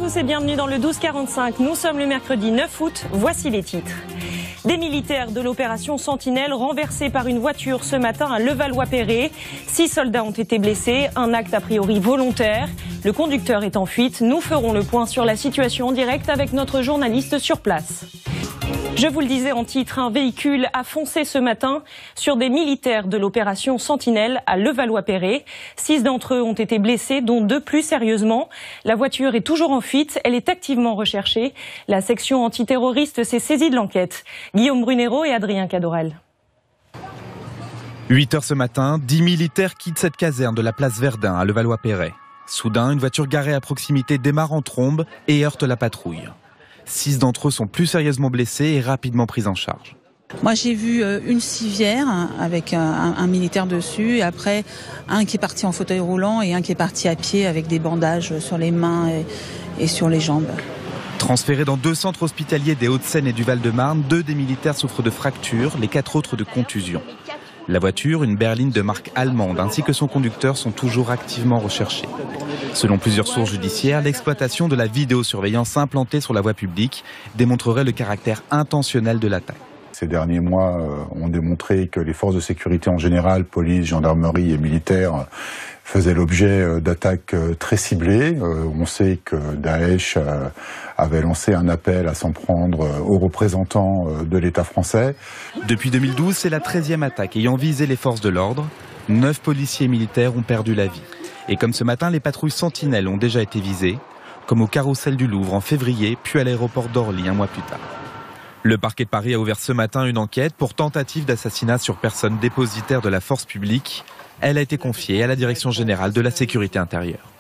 tous et bienvenue dans le 12-45. Nous sommes le mercredi 9 août. Voici les titres. Des militaires de l'opération Sentinelle renversés par une voiture ce matin à Levallois-Perret. 6 soldats ont été blessés, un acte a priori volontaire. Le conducteur est en fuite. Nous ferons le point sur la situation en direct avec notre journaliste sur place. Je vous le disais en titre, un véhicule a foncé ce matin sur des militaires de l'opération Sentinelle à Levallois-Perret. 6 d'entre eux ont été blessés, dont 2 plus sérieusement. La voiture est toujours en fuite, elle est activement recherchée. La section antiterroriste s'est saisie de l'enquête. Guillaume Brunero et Adrien Cadorel. 8 heures ce matin, 10 militaires quittent cette caserne de la place Verdun à Levallois-Perret. Soudain, une voiture garée à proximité démarre en trombe et heurte la patrouille. 6 d'entre eux sont plus sérieusement blessés et rapidement pris en charge. Moi j'ai vu une civière avec un militaire dessus et après un qui est parti en fauteuil roulant et un qui est parti à pied avec des bandages sur les mains et sur les jambes. Transférés dans 2 centres hospitaliers des Hauts-de-Seine et du Val-de-Marne, 2 des militaires souffrent de fractures, les 4 autres de contusions. La voiture, une berline de marque allemande, ainsi que son conducteur sont toujours activement recherchés. Selon plusieurs sources judiciaires, l'exploitation de la vidéosurveillance implantée sur la voie publique démontrerait le caractère intentionnel de l'attaque. Ces derniers mois ont démontré que les forces de sécurité en général, police, gendarmerie et militaires, faisaient l'objet d'attaques très ciblées. On sait que Daesh avait lancé un appel à s'en prendre aux représentants de l'État français. Depuis 2012, c'est la 13e attaque ayant visé les forces de l'ordre. 9 policiers et militaires ont perdu la vie. Et comme ce matin, les patrouilles Sentinelles ont déjà été visées, comme au Carrousel du Louvre en février, puis à l'aéroport d'Orly un mois plus tard. Le parquet de Paris a ouvert ce matin une enquête pour tentative d'assassinat sur personne dépositaire de la force publique. Elle a été confiée à la Direction générale de la sécurité intérieure.